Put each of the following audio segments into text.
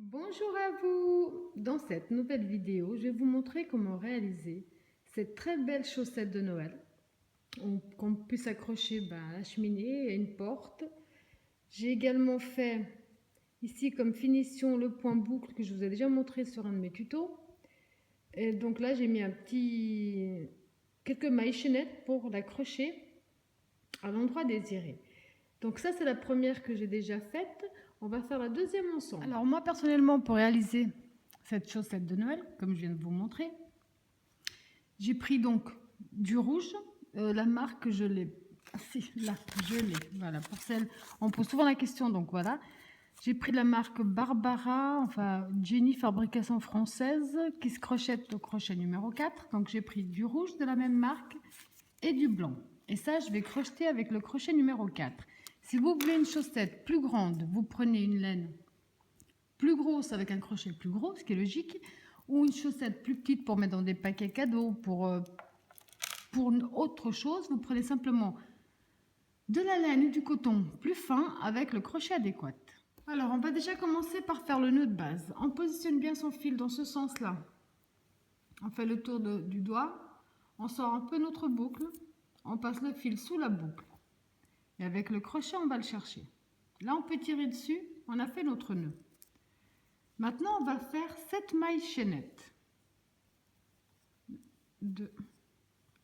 Bonjour à vous! Dans cette nouvelle vidéo, je vais vous montrer comment réaliser cette très belle chaussette de Noël qu'on puisse accrocher à la cheminée et à une porte. J'ai également fait ici comme finition le point boucle que je vous ai déjà montré sur un de mes tutos. Et donc là, j'ai mis quelques mailles chaînettes pour l'accrocher à l'endroit désiré. Donc ça, c'est la première que j'ai déjà faite. On va faire la deuxième ensemble. Alors moi, personnellement, pour réaliser cette chaussette de Noël, comme je viens de vous montrer, j'ai pris donc du rouge, la marque, je l'ai, là, je l'ai, voilà, pour celle, on pose souvent la question, donc voilà. J'ai pris de la marque Barbara, enfin Jenny Fabrication Française, qui se crochette au crochet numéro 4. Donc j'ai pris du rouge de la même marque et du blanc. Et ça, je vais crocheter avec le crochet numéro 4. Si vous voulez une chaussette plus grande, vous prenez une laine plus grosse avec un crochet plus gros, ce qui est logique, ou une chaussette plus petite pour mettre dans des paquets cadeaux, pour autre chose, vous prenez simplement de la laine ou du coton plus fin avec le crochet adéquat. Alors, on va déjà commencer par faire le nœud de base. On positionne bien son fil dans ce sens-là. On fait le tour du doigt, on sort un peu notre boucle, on passe le fil sous la boucle. Et avec le crochet, on va le chercher. Là, on peut tirer dessus, on a fait notre nœud. Maintenant, on va faire 7 mailles chaînettes. 2,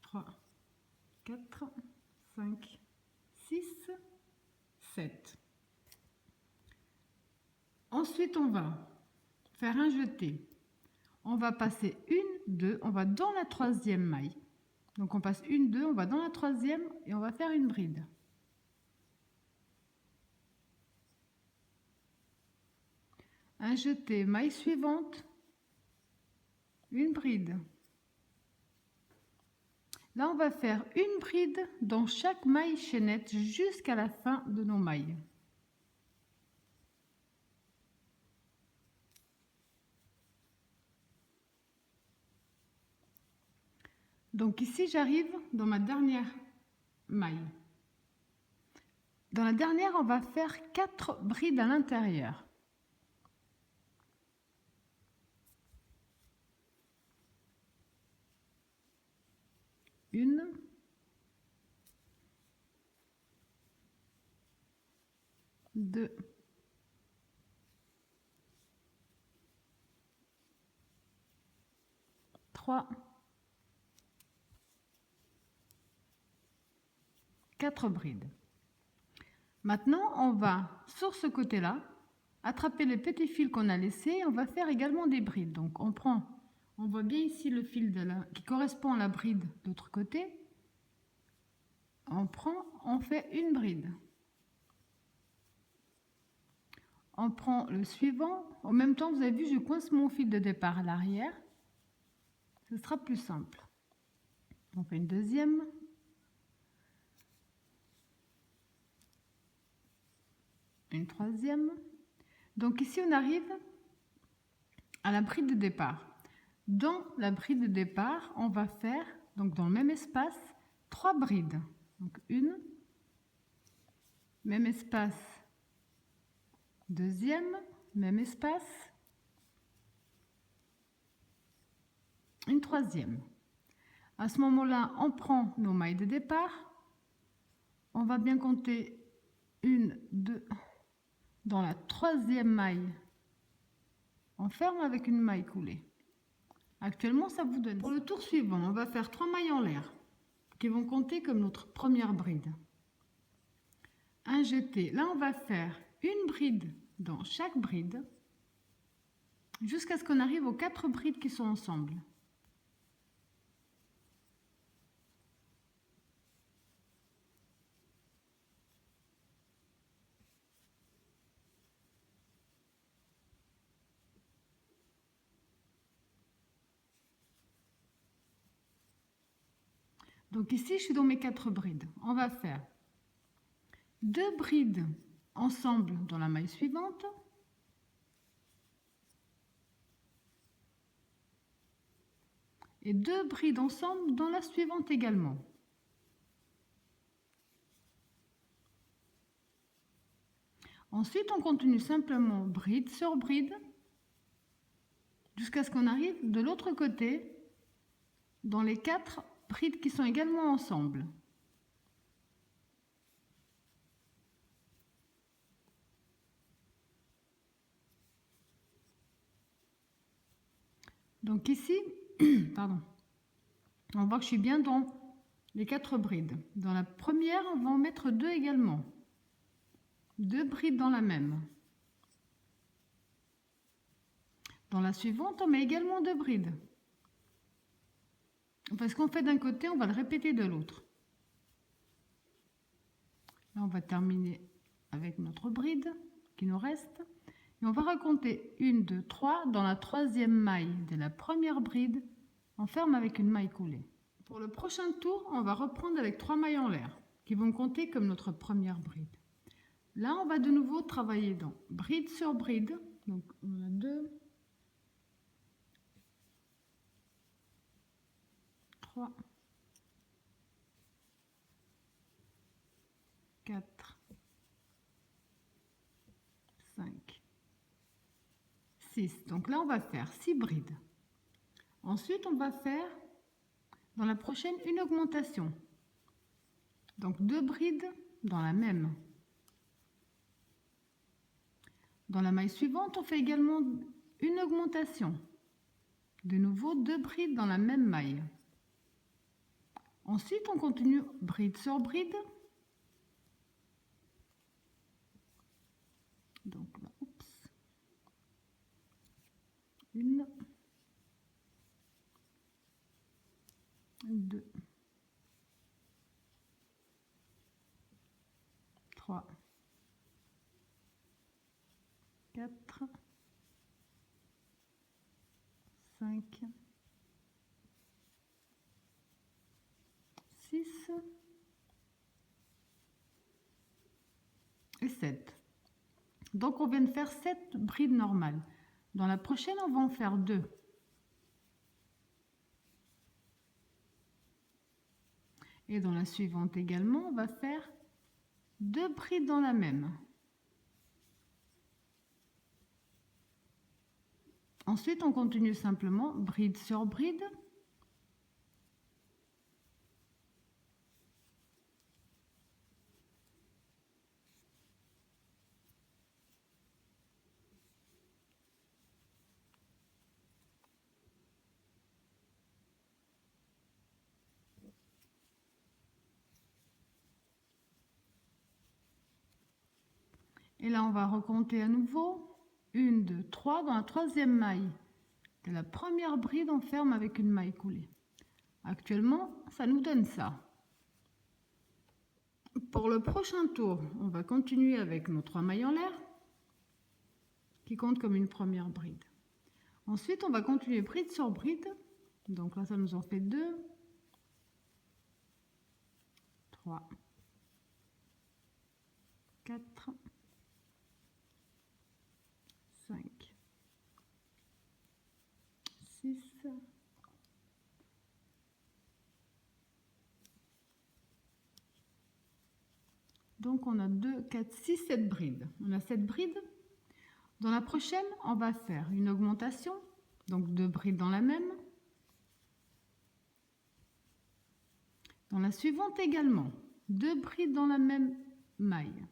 3, 4, 5, 6, 7. Ensuite, on va faire un jeté. On va passer 1, 2, on va dans la troisième maille. Donc, on passe 1, 2, on va dans la troisième et on va faire une bride. Un jeté, maille suivante, une bride. Là, on va faire une bride dans chaque maille chaînette jusqu'à la fin de nos mailles. Donc ici, j'arrive dans ma dernière maille. Dans la dernière, on va faire 4 brides à l'intérieur. Une, deux, trois, 4 brides. Maintenant, on va, sur ce côté-là, attraper les petits fils qu'on a laissés. On va faire également des brides. Donc, on voit bien ici le fil qui correspond à la bride de l'autre côté. On fait une bride. On prend le suivant. En même temps, vous avez vu, je coince mon fil de départ à l'arrière. Ce sera plus simple. On fait une deuxième. Une troisième. Donc ici, on arrive à la bride de départ. Dans la bride de départ, on va faire, donc dans le même espace, 3 brides. Donc une, même espace, deuxième, même espace, une troisième. À ce moment-là, on prend nos mailles de départ. On va bien compter 1, 2, dans la troisième maille. On ferme avec une maille coulée. Actuellement, ça vous donne. Pour le tour suivant, on va faire 3 mailles en l'air qui vont compter comme notre première bride. Un jeté. Là, on va faire une bride dans chaque bride jusqu'à ce qu'on arrive aux 4 brides qui sont ensemble. Donc ici, je suis dans mes 4 brides. On va faire 2 brides ensemble dans la maille suivante. Et 2 brides ensemble dans la suivante également. Ensuite, on continue simplement bride sur bride jusqu'à ce qu'on arrive de l'autre côté dans les 4 brides qui sont également ensemble. Donc ici, pardon, on voit que je suis bien dans les 4 brides. Dans la première, on va en mettre 2 également. 2 brides dans la même. Dans la suivante, on met également 2 brides. Enfin, ce qu'on fait d'un côté, on va le répéter de l'autre. Là, on va terminer avec notre bride qui nous reste. Et on va raconter 1, 2, 3 dans la 3e maille de la première bride. On ferme avec une maille coulée. Pour le prochain tour, on va reprendre avec 3 mailles en l'air qui vont compter comme notre première bride. Là, on va de nouveau travailler dans bride sur bride. Donc, on a 2, 3, 4, 5, 6. Donc là, on va faire 6 brides. Ensuite, on va faire dans la prochaine une augmentation. Donc 2 brides dans la même. Dans la maille suivante, on fait également une augmentation. De nouveau, 2 brides dans la même maille. Ensuite, on continue bride sur bride. Donc là, oups. 1, 2, 3, 4, 5, 6 et 7. Donc on vient de faire 7 brides normales. Dans la prochaine, on va en faire 2. Et dans la suivante également, on va faire 2 brides dans la même. Ensuite, on continue simplement bride sur bride. Et là, on va recompter à nouveau. 1, 2, 3 dans la 3e maille de la première bride, on ferme avec une maille coulée. Actuellement, ça nous donne ça. Pour le prochain tour, on va continuer avec nos 3 mailles en l'air qui comptent comme une première bride. Ensuite, on va continuer bride sur bride. Donc là, ça nous en fait 2, 3, 4, 5, 6, donc on a 2, 4, 6, 7 brides. On a 7 brides. Dans la prochaine, on va faire une augmentation, donc 2 brides dans la même. Dans la suivante également, 2 brides dans la même maille.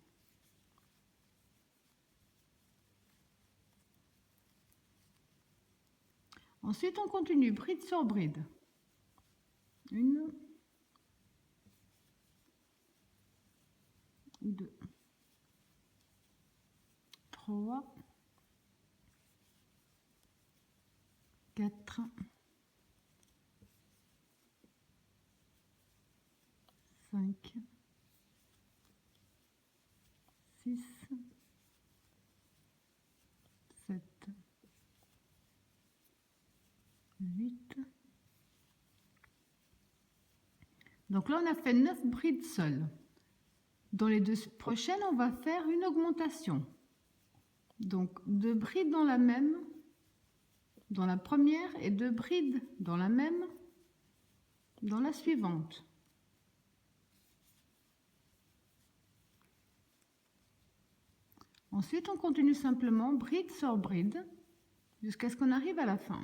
Ensuite, on continue bride sur bride. 1, 2, 3, 4, 5, 6, 7, 8. Donc là, on a fait 9 brides seules. Dans les 2 prochaines, on va faire une augmentation. Donc 2 brides dans la même, dans la première, et 2 brides dans la même, dans la suivante. Ensuite, on continue simplement bride sur bride. jusqu'à ce qu'on arrive à la fin.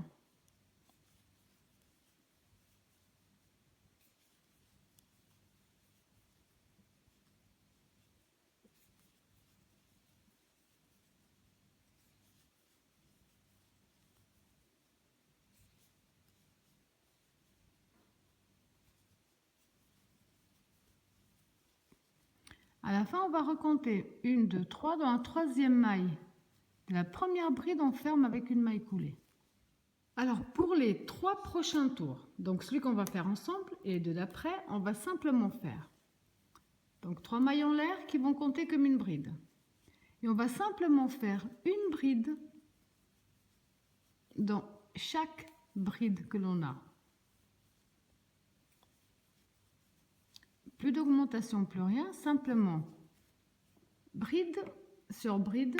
À la fin, on va recompter 1, 2, 3 dans la troisième maille. La première bride, on ferme avec une maille coulée. Alors, pour les 3 prochains tours, donc celui qu'on va faire ensemble et les 2 d'après, on va simplement faire donc 3 mailles en l'air qui vont compter comme une bride. Et on va simplement faire une bride dans chaque bride que l'on a. Plus d'augmentation, plus rien, simplement bride sur bride.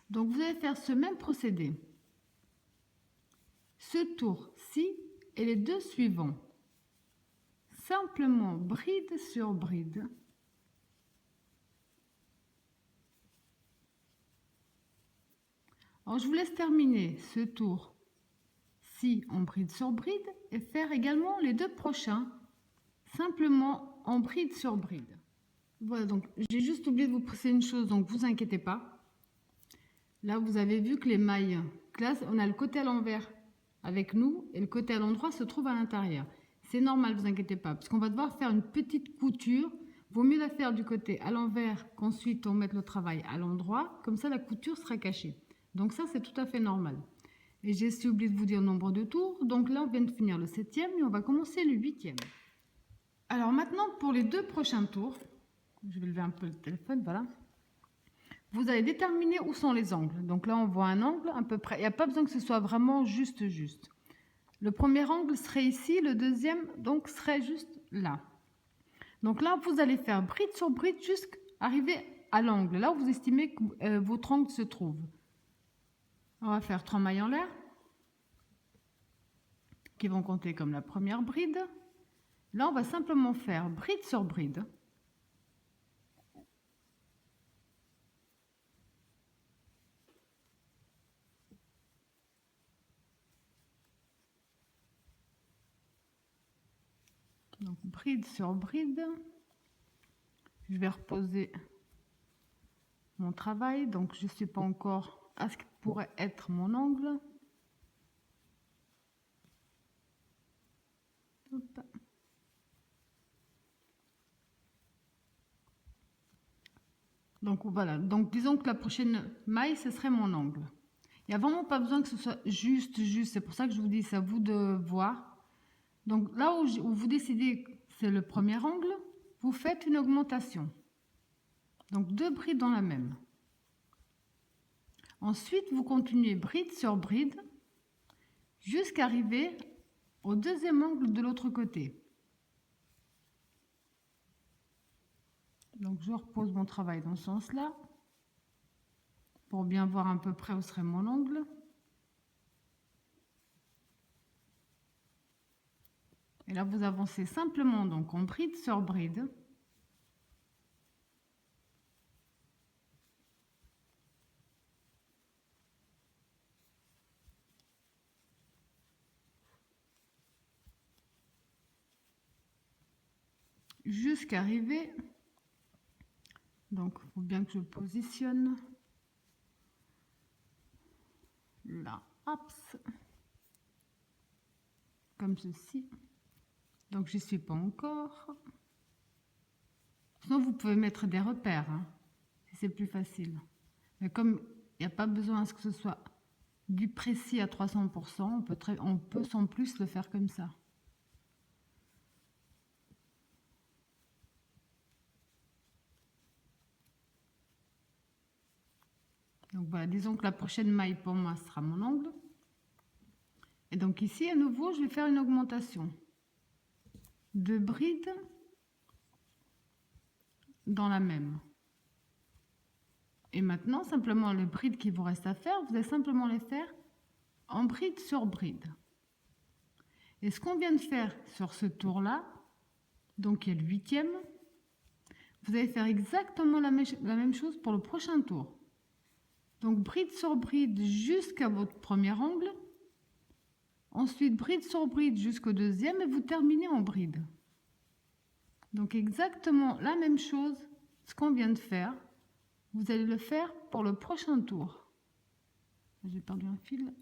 Donc vous allez faire ce même procédé. Ce tour-ci et les 2 suivants. Simplement bride sur bride. Alors, je vous laisse terminer ce tour-ci en bride sur bride et faire également les 2 prochains, simplement en bride sur bride. Voilà, donc j'ai juste oublié de vous préciser une chose, donc vous inquiétez pas. Là, vous avez vu que les mailles, là, on a le côté à l'envers avec nous et le côté à l'endroit se trouve à l'intérieur. C'est normal, vous inquiétez pas, parce qu'on va devoir faire une petite couture. Vaut mieux la faire du côté à l'envers qu'ensuite on mette le travail à l'endroit, comme ça la couture sera cachée. Donc ça, c'est tout à fait normal. Et j'ai aussi oublié de vous dire le nombre de tours. Donc là, on vient de finir le 7e et on va commencer le 8e. Alors maintenant, pour les 2 prochains tours, je vais lever un peu le téléphone, voilà. Vous allez déterminer où sont les angles. Donc là, on voit un angle à peu près. Il n'y a pas besoin que ce soit vraiment juste. Le premier angle serait ici, le deuxième donc serait juste là. Donc là, vous allez faire bride sur bride jusqu'à arriver à l'angle, là où vous estimez que votre angle se trouve. On va faire 3 mailles en l'air qui vont compter comme la première bride. Là, on va simplement faire bride sur bride. Donc, bride sur bride. Je vais reposer mon travail. Donc, je ne suis pas encore à ce que pourrait être mon angle. Hop. Donc voilà, donc disons que la prochaine maille, ce serait mon angle. Il n'y a vraiment pas besoin que ce soit juste, c'est pour ça que je vous dis, c'est à vous de voir. Donc là où vous décidez que c'est le premier angle, vous faites une augmentation. Donc 2 brides dans la même. Ensuite, vous continuez bride sur bride jusqu'à arriver au deuxième angle de l'autre côté. Donc je repose mon travail dans ce sens-là pour bien voir à peu près où serait mon angle. Et là, vous avancez simplement donc en bride sur bride. Jusqu'à arriver, donc il faut bien que je positionne là, hop, comme ceci. Donc j'y suis pas encore. Sinon vous pouvez mettre des repères, hein, si c'est plus facile. Mais comme il n'y a pas besoin à ce que ce soit du précis à 300%, on peut sans plus le faire comme ça. Donc voilà, disons que la prochaine maille pour moi sera mon angle. Et donc ici, à nouveau, je vais faire une augmentation de bride dans la même. Et maintenant, simplement les brides qui vous restent à faire, vous allez simplement les faire en bride sur bride. Et ce qu'on vient de faire sur ce tour-là, donc qui est le 8e, vous allez faire exactement la même chose pour le prochain tour. Donc bride sur bride jusqu'à votre premier angle. Ensuite bride sur bride jusqu'au deuxième et vous terminez en bride. Donc exactement la même chose, ce qu'on vient de faire, vous allez le faire pour le prochain tour. J'ai perdu un fil.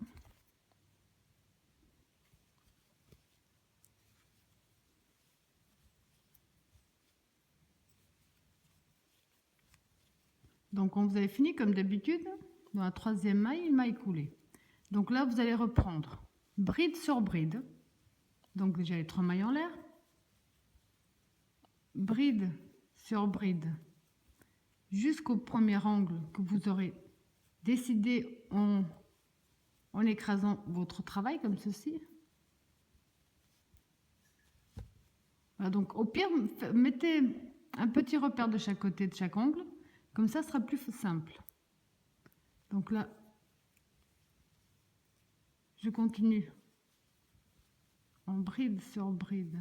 Donc quand vous avez fini comme d'habitude, dans la troisième maille, une maille coulée. Donc là vous allez reprendre bride sur bride. Donc déjà les 3 mailles en l'air. Bride sur bride jusqu'au premier angle que vous aurez décidé en écrasant votre travail comme ceci. Voilà, donc au pire, mettez un petit repère de chaque côté de chaque angle, comme ça sera plus simple. Donc là, je continue en bride sur bride.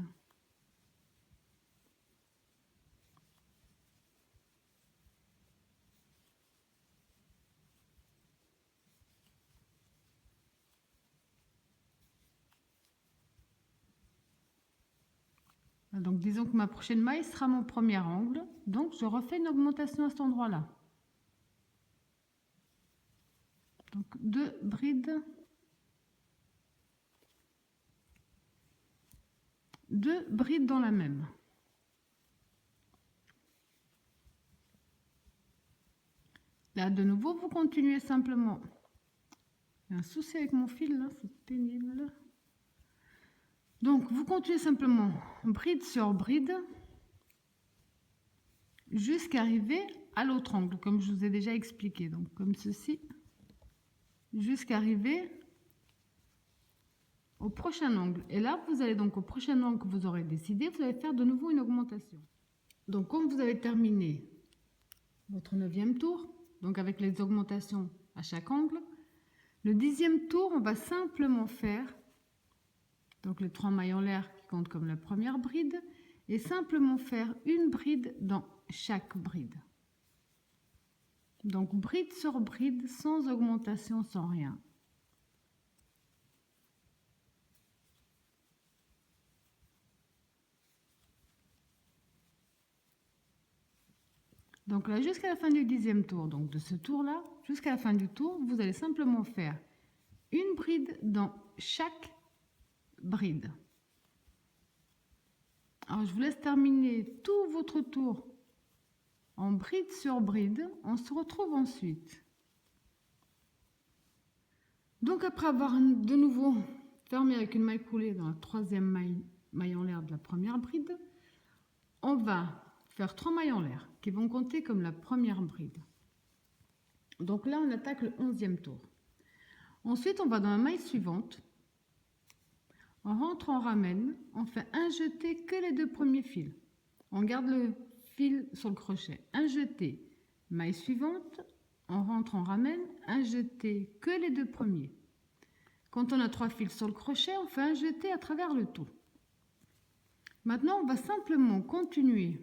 Donc disons que ma prochaine maille sera mon premier angle, donc je refais une augmentation à cet endroit-là. Donc 2 brides, 2 brides dans la même. Là de nouveau vous continuez simplement. Il y a un souci avec mon fil là, c'est pénible. Donc vous continuez simplement bride sur bride jusqu'à arriver à l'autre angle, comme je vous ai déjà expliqué. Donc comme ceci, jusqu'à arriver au prochain angle. Et là, vous allez donc au prochain angle que vous aurez décidé, vous allez faire de nouveau une augmentation. Donc comme vous avez terminé votre 9e tour, donc avec les augmentations à chaque angle, le 10e tour, on va simplement faire donc les 3 mailles en l'air qui comptent comme la première bride, et simplement faire une bride dans chaque bride. Donc bride sur bride, sans augmentation, sans rien. Donc là, jusqu'à la fin du 10e tour, donc de ce tour-là, jusqu'à la fin du tour, vous allez simplement faire une bride dans chaque bride. Alors, je vous laisse terminer tout votre tour en bride sur bride. On se retrouve ensuite. Donc, après avoir de nouveau fermé avec une maille coulée dans la 3e maille en l'air de la première bride, on va faire 3 mailles en l'air qui vont compter comme la première bride. Donc là, on attaque le 11e tour. Ensuite, on va dans la maille suivante. On rentre, on ramène, on fait un jeté que les 2 premiers fils. On garde le fil sur le crochet. Un jeté, maille suivante, on rentre, on ramène, un jeté que les 2 premiers. Quand on a 3 fils sur le crochet, on fait un jeté à travers le tout. Maintenant, on va simplement continuer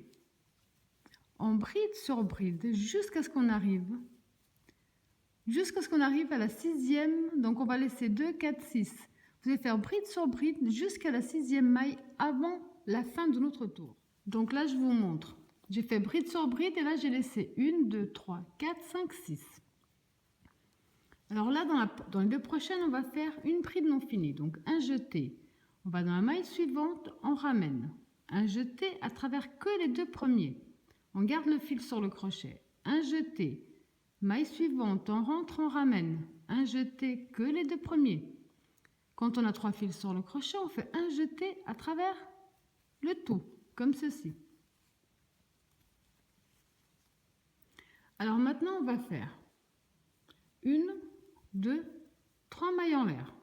en bride sur bride jusqu'à ce qu'on arrive à la 6e. Donc on va laisser 2, 4, 6. Vous allez faire bride sur bride jusqu'à la 6e maille avant la fin de notre tour. Donc là, je vous montre. J'ai fait bride sur bride et là, j'ai laissé 1, 2, 3, 4, 5, 6. Alors là, dans les 2 prochaines, on va faire une bride non finie. Donc un jeté. On va dans la maille suivante, on ramène. Un jeté à travers que les 2 premiers. On garde le fil sur le crochet. Un jeté. Maille suivante, on rentre, on ramène. Un jeté que les 2 premiers. Quand on a 3 fils sur le crochet, on fait un jeté à travers le tout, comme ceci. Alors maintenant, on va faire 1, 2, 3 mailles en l'air.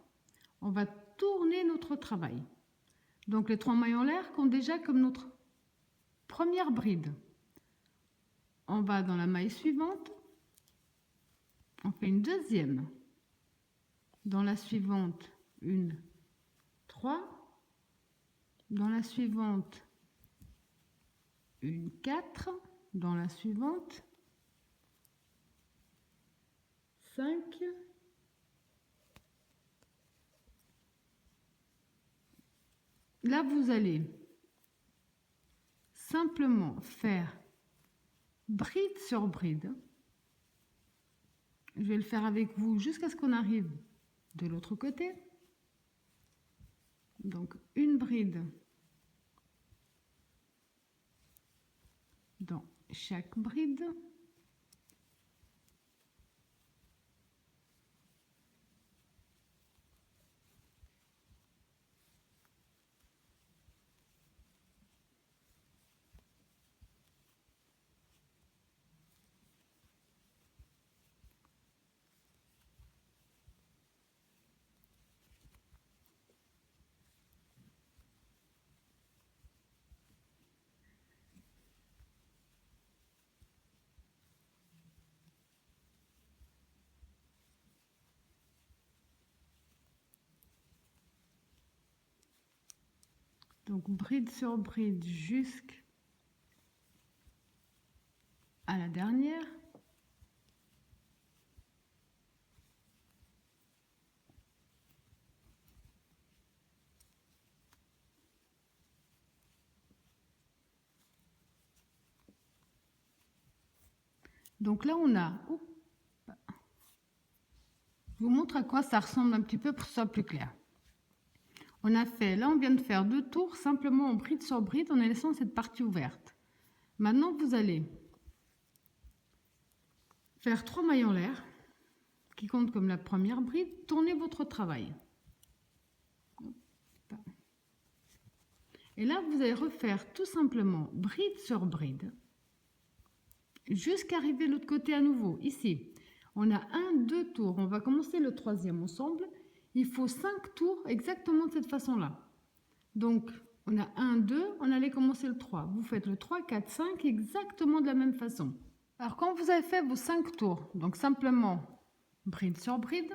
On va tourner notre travail. Donc les 3 mailles en l'air comptent déjà comme notre première bride. On va dans la maille suivante, on fait une deuxième. Dans la suivante, 1, 3, Dans la suivante, une 4. Dans la suivante, 5. Là, vous allez simplement faire bride sur bride. Je vais le faire avec vous jusqu'à ce qu'on arrive de l'autre côté. Donc, une bride dans chaque bride. Donc, bride sur bride jusqu'à la dernière. Donc là, on a... Je vous montre à quoi ça ressemble un petit peu pour que ce soit plus clair. On a fait, là on vient de faire 2 tours simplement en bride sur bride en laissant cette partie ouverte. Maintenant vous allez faire 3 mailles en l'air qui comptent comme la première bride, tournez votre travail. Et là vous allez refaire tout simplement bride sur bride jusqu'à arriver de l'autre côté à nouveau. Ici, on a 2 tours, on va commencer le 3e ensemble. Il faut 5 tours exactement de cette façon-là. Donc, on a 1, 2, on allait commencer le 3. Vous faites le 3, 4, 5 exactement de la même façon. Alors, quand vous avez fait vos 5 tours, donc simplement bride sur bride,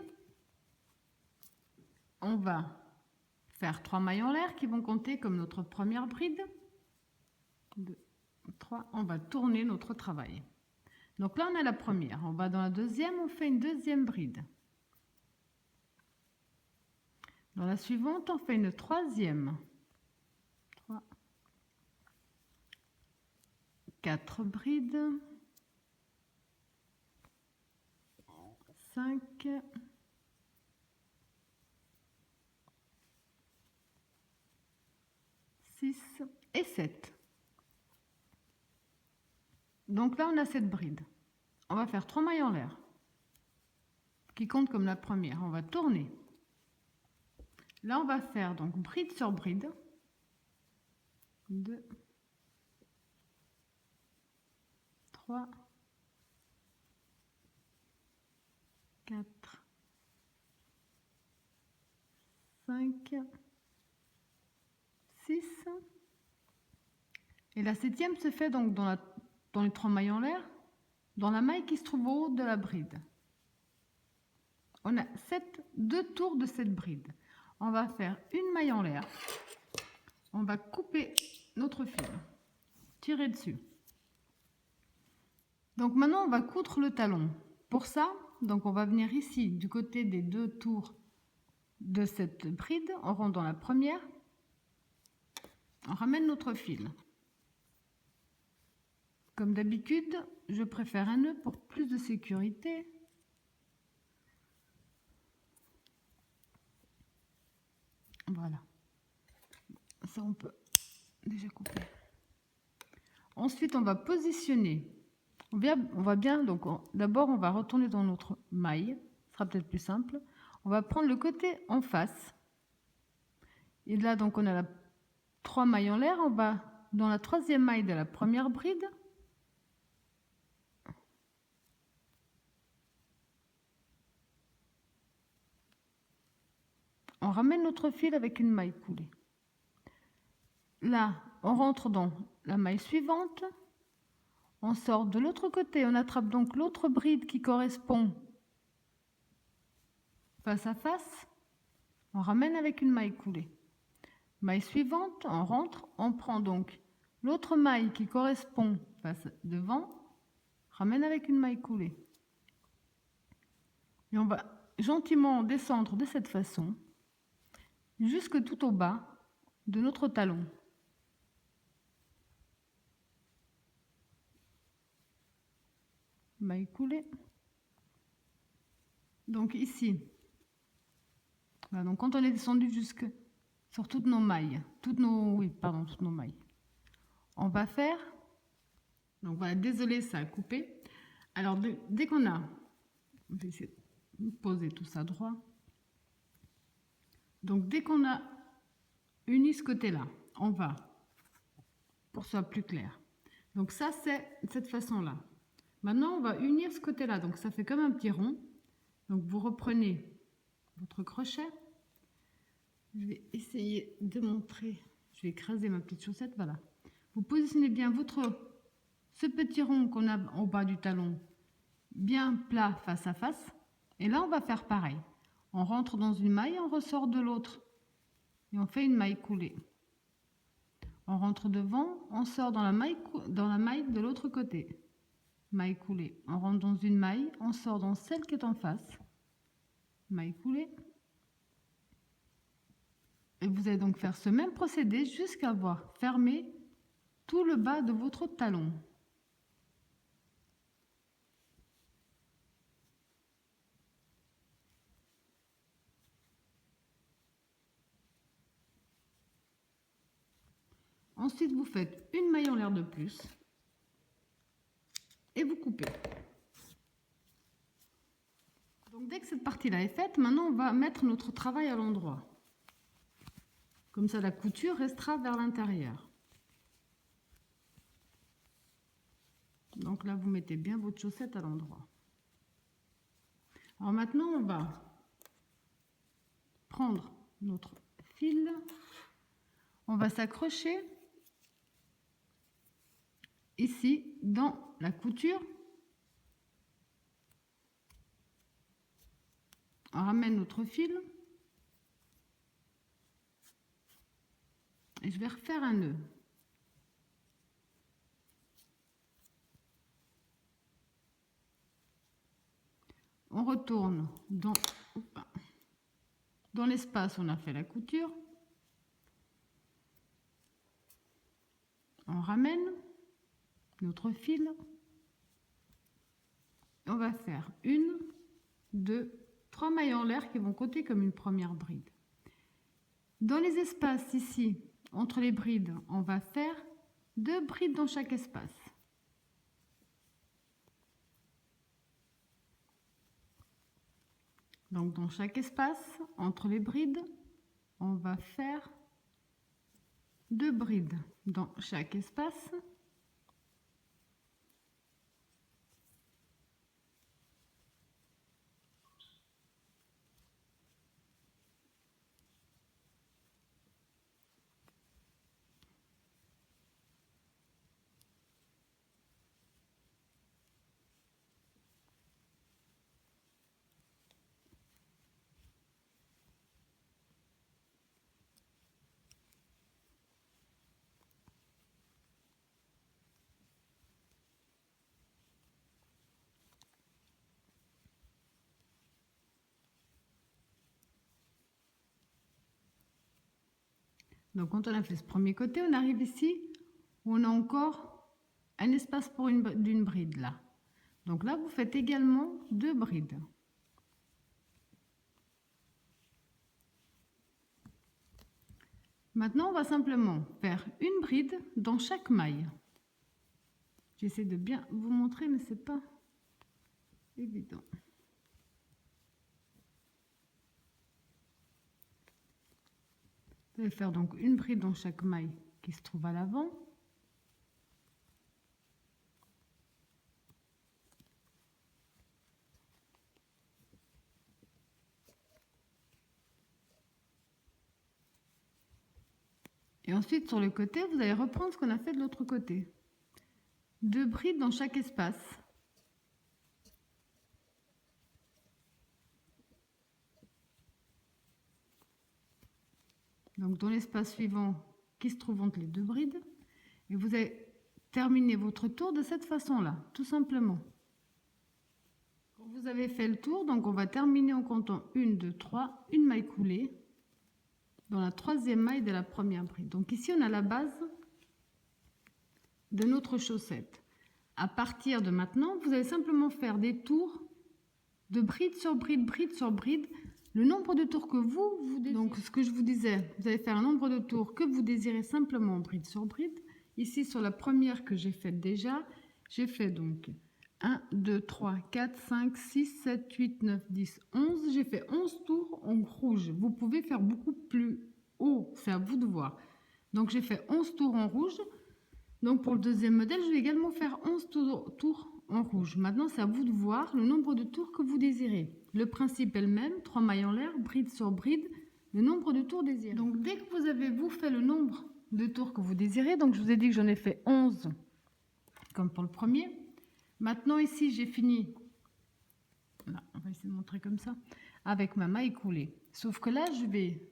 on va faire 3 mailles en l'air qui vont compter comme notre première bride. 2, 3, on va tourner notre travail. Donc là, on a la première. On va dans la deuxième, on fait une deuxième bride. Dans la suivante, on fait une troisième. 3, 4 brides. 5. 6 et 7. Donc là, on a cette bride. On va faire 3 mailles en l'air qui comptent comme la première. On va tourner. Là, on va faire donc bride sur bride. 2, 3, 4, 5, 6. Et la 7e se fait donc dans les 3 mailles en l'air, dans la maille qui se trouve au haut de la bride. On a 2 tours de cette bride. On va faire une maille en l'air. On va couper notre fil, tirer dessus. Donc maintenant, on va coudre le talon. Pour ça, donc on va venir ici du côté des 2 tours de cette bride. On rentre dans la première. On ramène notre fil. Comme d'habitude, je préfère un nœud pour plus de sécurité. Voilà. Ça, on peut déjà couper. Ensuite, on va positionner. On va bien, donc d'abord, on va retourner dans notre maille. Ce sera peut-être plus simple. On va prendre le côté en face. Et là, donc, on a 3 mailles en l'air. On va dans la 3e maille de la première bride. On ramène notre fil avec une maille coulée. Là, on rentre dans la maille suivante. On sort de l'autre côté. On attrape donc l'autre bride qui correspond face à face. On ramène avec une maille coulée. Maille suivante, on rentre, on prend donc l'autre maille qui correspond face devant, ramène avec une maille coulée. Et on va gentiment descendre de cette façon jusque tout au bas de notre talon. Maille coulée. Donc ici, voilà, donc quand on est descendu jusque sur toutes nos mailles, toutes nos mailles, on va faire, donc voilà, désolé, ça a coupé. Alors dès qu'on a, on va essayer de poser tout ça droit. Donc dès qu'on a uni ce côté-là, on va, pour que ce soit plus clair. Donc ça, c'est cette façon-là. Maintenant, on va unir ce côté-là. Donc ça fait comme un petit rond. Donc vous reprenez votre crochet. Je vais essayer de montrer. Je vais écraser ma petite chaussette. Voilà. Vous positionnez bien ce petit rond qu'on a au bas du talon bien plat face à face. Et là, on va faire pareil. On rentre dans une maille, on ressort de l'autre. Et on fait une maille coulée. On rentre devant, on sort dans la maille de l'autre côté. Maille coulée. On rentre dans une maille, on sort dans celle qui est en face. Maille coulée. Et vous allez donc faire ce même procédé jusqu'à avoir fermé tout le bas de votre talon. Ensuite, vous faites une maille en l'air de plus et vous coupez. Donc dès que cette partie-là est faite, maintenant on va mettre notre travail à l'endroit. Comme ça, la couture restera vers l'intérieur. Donc là, vous mettez bien votre chaussette à l'endroit. Alors maintenant, on va prendre notre fil. On va s'accrocher ici dans la couture. On ramène notre fil. Et je vais refaire un nœud. On retourne dans l'espace où on a fait la couture. On ramène notre fil. Et on va faire 1, 2, 3 mailles en l'air qui vont compter comme une première bride. Dans les espaces ici, entre les brides, on va faire 2 brides dans chaque espace. Donc dans chaque espace, entre les brides, on va faire 2 brides dans chaque espace. Donc quand on a fait ce premier côté, on arrive ici où on a encore un espace pour d'une bride là. Donc là, vous faites également 2 brides. Maintenant, on va simplement faire une bride dans chaque maille. J'essaie de bien vous montrer, mais c'est pas évident. Vous allez faire donc une bride dans chaque maille qui se trouve à l'avant. Et ensuite, sur le côté, vous allez reprendre ce qu'on a fait de l'autre côté. 2 brides dans chaque espace. donc dans l'espace suivant qui se trouve entre les deux brides, et vous allez terminer votre tour de cette façon-là, tout simplement. Quand vous avez fait le tour, donc on va terminer en comptant 1, 2, 3, une maille coulée dans la troisième maille de la première bride. Donc ici, on a la base de notre chaussette. À partir de maintenant, vous allez simplement faire des tours de bride sur bride, bride sur bride, le nombre de tours que vous désirez. Donc ce que je vous disais, vous allez faire un nombre de tours que vous désirez simplement bride sur bride. Ici sur la première que j'ai faite déjà, j'ai fait donc 1, 2, 3, 4, 5, 6, 7, 8, 9, 10, 11. J'ai fait 11 tours en rouge. Vous pouvez faire beaucoup plus haut, c'est à vous de voir. Donc j'ai fait 11 tours en rouge. Donc pour le deuxième modèle, je vais également faire 11 tours en rouge. Maintenant, c'est à vous de voir le nombre de tours que vous désirez. Le principe est le même, 3 mailles en l'air, bride sur bride, le nombre de tours désirés. Donc dès que vous avez fait le nombre de tours que vous désirez, donc je vous ai dit que j'en ai fait 11 comme pour le premier. Maintenant ici, j'ai fini, là, on va essayer de montrer comme ça, avec ma maille coulée. Sauf que là, je vais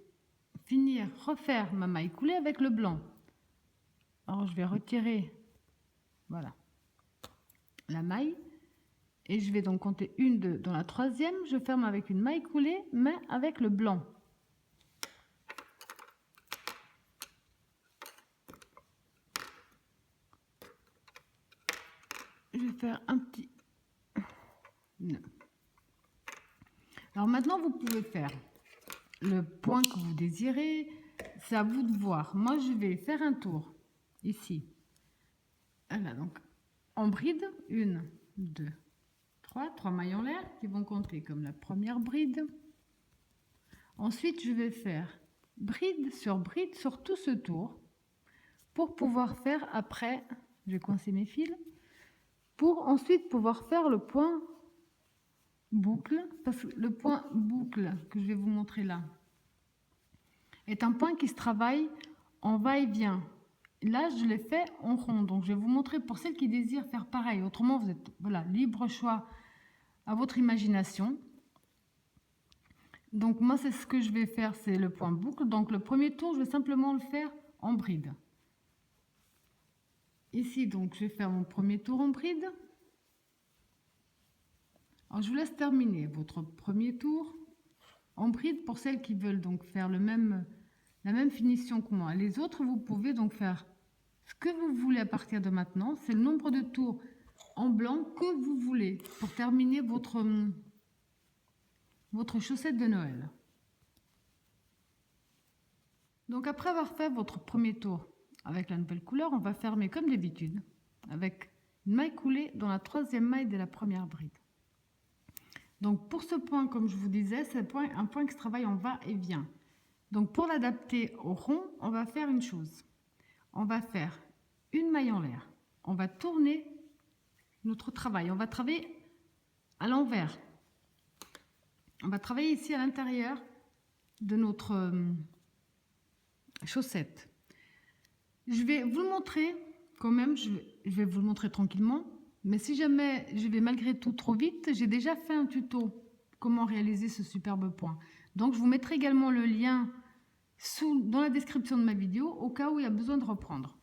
refaire ma maille coulée avec le blanc. Alors je vais retirer, voilà, la maille et je vais donc compter 1, 2, dans la troisième, je ferme avec une maille coulée, mais avec le blanc. Je vais faire un petit nœud. Alors maintenant, vous pouvez faire le point que vous désirez, c'est à vous de voir. Moi, je vais faire un tour ici. Voilà, donc en bride, 1, 2, 3 mailles en l'air qui vont compter comme la première bride. Ensuite, je vais faire bride sur tout ce tour pour pouvoir faire après, je vais coincer mes fils, pour ensuite pouvoir faire le point boucle, parce que le point boucle que je vais vous montrer là est un point qui se travaille en va-et-vient. Là, je l'ai fait en rond, donc je vais vous montrer pour celles qui désirent faire pareil. Autrement, vous êtes libre choix à votre imagination. Donc moi, c'est ce que je vais faire, c'est le point boucle. Donc le premier tour, je vais simplement le faire en bride. Ici, donc, je vais faire mon premier tour en bride. Alors, je vous laisse terminer votre premier tour en bride pour celles qui veulent donc faire la même finition que moi. Les autres, vous pouvez donc faire ce que vous voulez à partir de maintenant. C'est le nombre de tours en blanc que vous voulez pour terminer votre chaussette de Noël. Donc après avoir fait votre premier tour avec la nouvelle couleur, on va fermer comme d'habitude avec une maille coulée dans la troisième maille de la première bride. Donc pour ce point, comme je vous disais, c'est un point qui se travaille en va-et-vient. Donc pour l'adapter au rond, on va faire une chose. On va faire une maille en l'air. On va tourner notre travail. On va travailler à l'envers. On va travailler ici à l'intérieur de notre chaussette. Je vais vous le montrer quand même, je vais vous le montrer tranquillement. Mais si jamais je vais malgré tout trop vite, j'ai déjà fait un tuto comment réaliser ce superbe point. Donc je vous mettrai également le lien dans la description de ma vidéo au cas où il y a besoin de reprendre.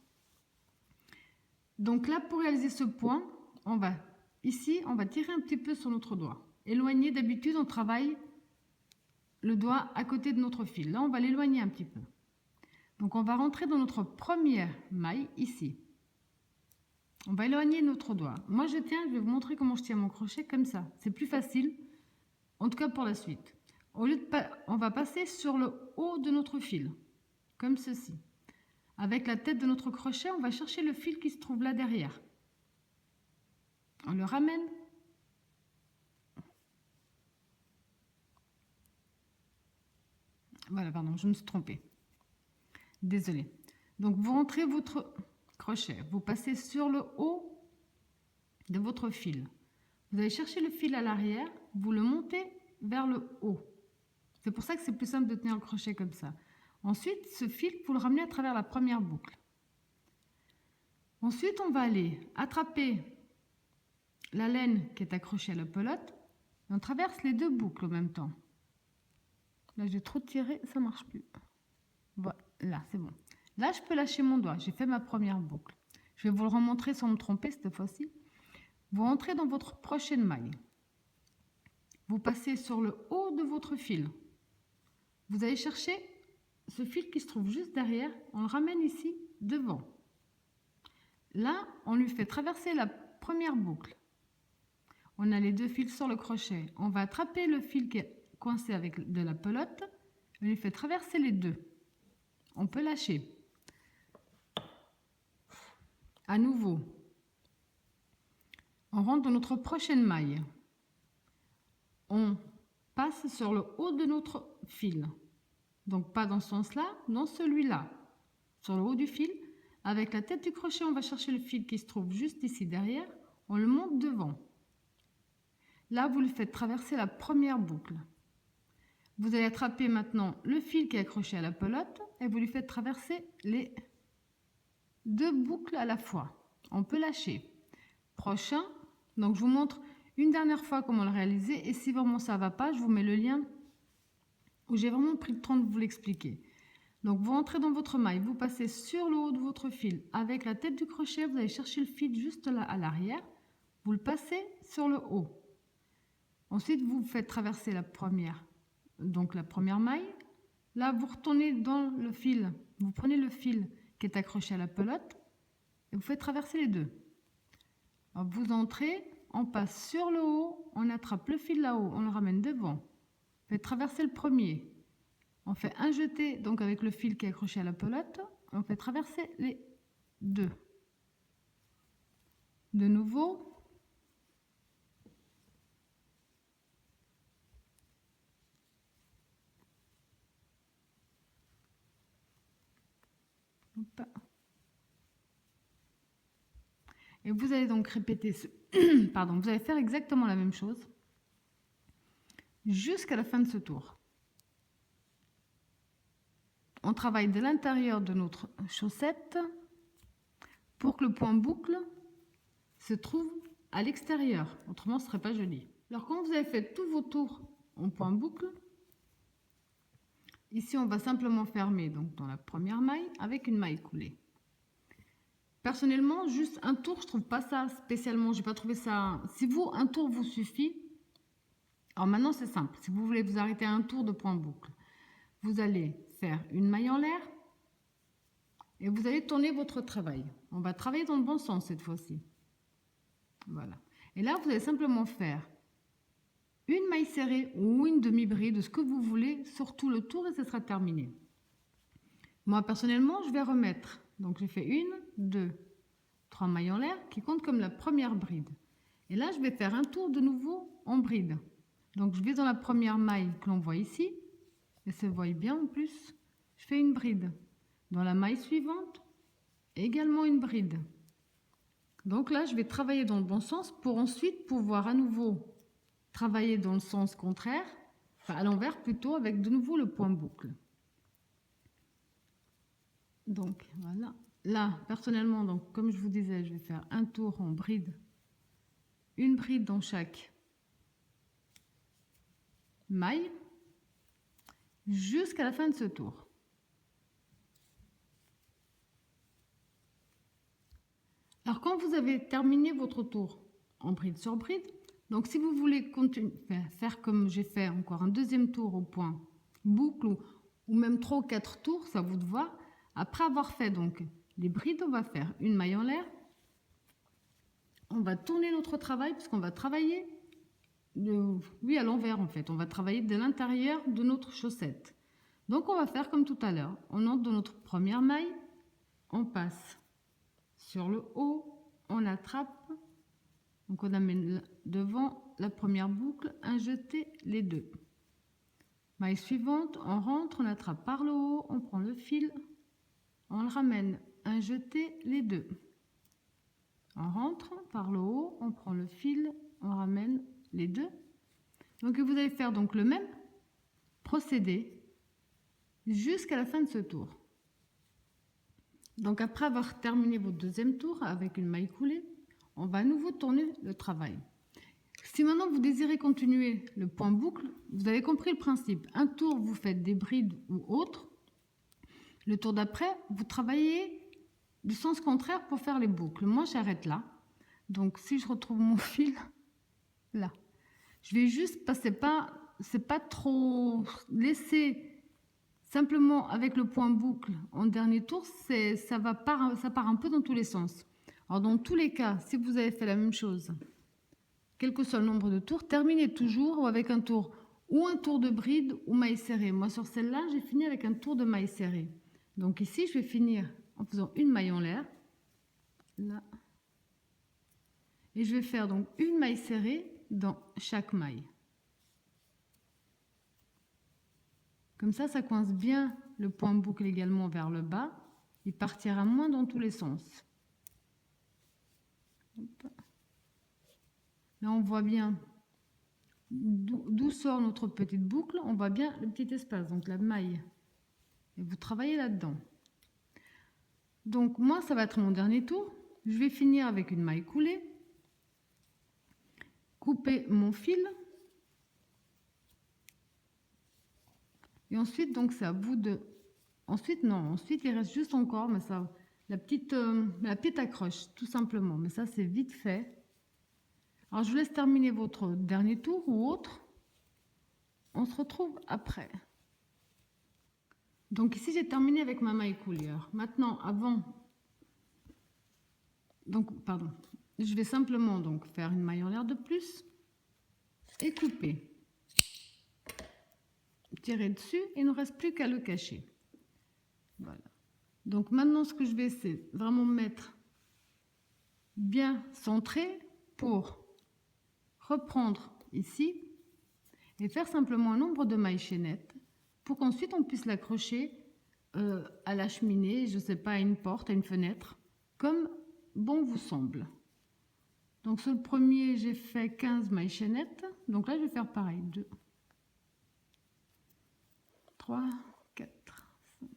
Donc là, pour réaliser ce point, on va tirer un petit peu sur notre doigt. Éloigner, d'habitude on travaille le doigt à côté de notre fil. Là, on va l'éloigner un petit peu. Donc on va rentrer dans notre première maille ici. On va éloigner notre doigt. Moi, je vais vous montrer comment je tiens mon crochet comme ça. C'est plus facile, en tout cas pour la suite. On va passer sur le haut de notre fil, comme ceci. Avec la tête de notre crochet, on va chercher le fil qui se trouve là derrière. On le ramène. Voilà, pardon, je me suis trompée. Désolée. Donc, vous rentrez votre crochet, vous passez sur le haut de votre fil. Vous allez chercher le fil à l'arrière, vous le montez vers le haut. C'est pour ça que c'est plus simple de tenir le crochet comme ça. Ensuite, ce fil, vous le ramenez à travers la première boucle. Ensuite, on va aller attraper la laine qui est accrochée à la pelote. Et on traverse les deux boucles en même temps. Là, j'ai trop tiré, ça ne marche plus. Voilà, c'est bon. Là, je peux lâcher mon doigt. J'ai fait ma première boucle. Je vais vous le remontrer sans me tromper cette fois-ci. Vous rentrez dans votre prochaine maille. Vous passez sur le haut de votre fil. Vous allez chercher ce fil qui se trouve juste derrière. On le ramène ici, devant. Là, on lui fait traverser la première boucle. On a les deux fils sur le crochet. On va attraper le fil qui est coincé avec de la pelote. On lui fait traverser les deux. On peut lâcher. À nouveau, on rentre dans notre prochaine maille. On passe sur le haut de notre fil. Donc pas dans ce sens-là, dans celui-là. Sur le haut du fil, avec la tête du crochet, on va chercher le fil qui se trouve juste ici derrière. On le monte devant. Là, vous le faites traverser la première boucle. Vous allez attraper maintenant le fil qui est accroché à la pelote et vous lui faites traverser les deux boucles à la fois. On peut lâcher. Prochain, donc je vous montre une dernière fois comment le réaliser et si vraiment ça ne va pas, je vous mets le lien où j'ai vraiment pris le temps de vous l'expliquer. Donc vous rentrez dans votre maille, vous passez sur le haut de votre fil avec la tête du crochet, vous allez chercher le fil juste là à l'arrière, vous le passez sur le haut. Ensuite, vous faites traverser la première maille. Là, vous retournez dans le fil, vous prenez le fil qui est accroché à la pelote et vous faites traverser les deux. Alors, vous entrez, on passe sur le haut, on attrape le fil là-haut, on le ramène devant. Vous faites traverser le premier. On fait un jeté donc avec le fil qui est accroché à la pelote. On fait traverser les deux. De nouveau. Hop. Et vous allez donc répéter pardon, vous allez faire exactement la même chose jusqu'à la fin de ce tour. On travaille de l'intérieur de notre chaussette pour que le point boucle se trouve à l'extérieur. Autrement, ce ne serait pas joli. Alors, quand vous avez fait tous vos tours en point boucle, ici, on va simplement fermer donc, dans la première maille avec une maille coulée. Personnellement, juste un tour, je ne trouve pas ça spécialement. J'ai pas trouvé ça. Si vous, un tour vous suffit. Alors maintenant, c'est simple. Si vous voulez vous arrêter à un tour de point boucle, vous allez faire une maille en l'air et vous allez tourner votre travail. On va travailler dans le bon sens cette fois-ci. Voilà. Et là, vous allez simplement faire une maille serrée ou une demi-bride, ce que vous voulez, sur tout le tour et ce sera terminé. Moi, personnellement, je vais remettre. Donc, j'ai fait 1, 2, 3 mailles en l'air qui comptent comme la première bride. Et là, je vais faire un tour de nouveau en bride. Donc, je vais dans la première maille que l'on voit ici. Et se voit bien en plus. Je fais une bride. Dans la maille suivante, également une bride. Donc là, je vais travailler dans le bon sens pour ensuite pouvoir à nouveau travailler dans le sens contraire, enfin à l'envers plutôt, avec de nouveau le point boucle. Donc voilà. Là, personnellement, donc, comme je vous disais, je vais faire un tour en bride, une bride dans chaque maille, jusqu'à la fin de ce tour. Alors, quand vous avez terminé votre tour en bride sur bride, donc si vous voulez continuer, faire comme j'ai fait encore un deuxième tour au point boucle ou même 3 ou 4 tours, ça vous de voir. Après avoir fait donc les brides, on va faire une maille en l'air. On va tourner notre travail puisqu'on va travailler, à l'envers en fait. On va travailler de l'intérieur de notre chaussette. Donc on va faire comme tout à l'heure. On entre dans notre première maille, on passe sur le haut, on attrape, donc on amène devant la première boucle, un jeté, les deux. Maille suivante, on rentre, on attrape par le haut, on prend le fil, on le ramène, un jeté, les deux. On rentre par le haut, on prend le fil, on ramène les deux. Donc vous allez faire donc le même procédé jusqu'à la fin de ce tour. Donc après avoir terminé votre deuxième tour avec une maille coulée, on va à nouveau tourner le travail. Si maintenant vous désirez continuer le point boucle, vous avez compris le principe. Un tour, vous faites des brides ou autres. Le tour d'après, vous travaillez du sens contraire pour faire les boucles. Moi, j'arrête là. Donc, si je retrouve mon fil, là. Je vais juste, parce que c'est pas trop laisser simplement avec le point boucle en dernier tour, ça part un peu dans tous les sens. Alors, dans tous les cas, si vous avez fait la même chose, quel que soit le nombre de tours, terminez toujours avec un tour ou un tour de bride ou maille serrée. Moi, sur celle-là, j'ai fini avec un tour de maille serrée. Donc ici, je vais finir en faisant une maille en l'air, là, et je vais faire donc une maille serrée dans chaque maille. Comme ça coince bien le point boucle également vers le bas. Il partira moins dans tous les sens. Hop. Là, on voit bien d'où sort notre petite boucle. On voit bien le petit espace, donc la maille. Et vous travaillez là-dedans. Donc moi, ça va être mon dernier tour. Je vais finir avec une maille coulée. Couper mon fil. Et ensuite, donc c'est à vous de... Ensuite, non. Ensuite, il reste juste encore, mais ça, la petite accroche, tout simplement. Mais ça, c'est vite fait. Alors, je vous laisse terminer votre dernier tour ou autre. On se retrouve après. Donc ici, j'ai terminé avec ma maille couleur. Maintenant, je vais simplement donc faire une maille en l'air de plus et couper. Tirer dessus et il ne reste plus qu'à le cacher. Voilà. Donc maintenant, ce que je vais, c'est vraiment mettre bien centré pour reprendre ici et faire simplement un nombre de mailles chaînettes pour qu'ensuite on puisse l'accrocher à la cheminée, je ne sais pas, à une porte, à une fenêtre, comme bon vous semble. Donc sur le premier, j'ai fait 15 mailles chaînettes. Donc là, je vais faire pareil. 2, 3, 4, 5.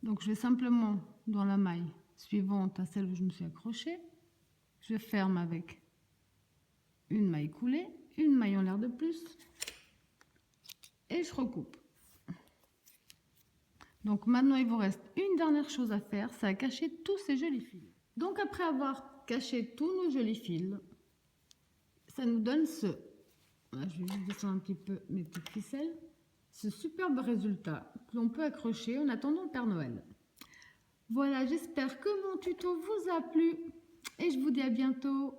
Donc je vais simplement, dans la maille suivante à celle où je me suis accrochée, je ferme avec une maille coulée, une maille en l'air de plus, et je recoupe. Donc maintenant, il vous reste une dernière chose à faire, c'est à cacher tous ces jolis fils. Donc après avoir caché tous nos jolis fils, ça nous donne ce... Je vais juste descendre un petit peu mes petites ficelles. Ce superbe résultat que l'on peut accrocher en attendant le Père Noël. Voilà, j'espère que mon tuto vous a plu et je vous dis à bientôt.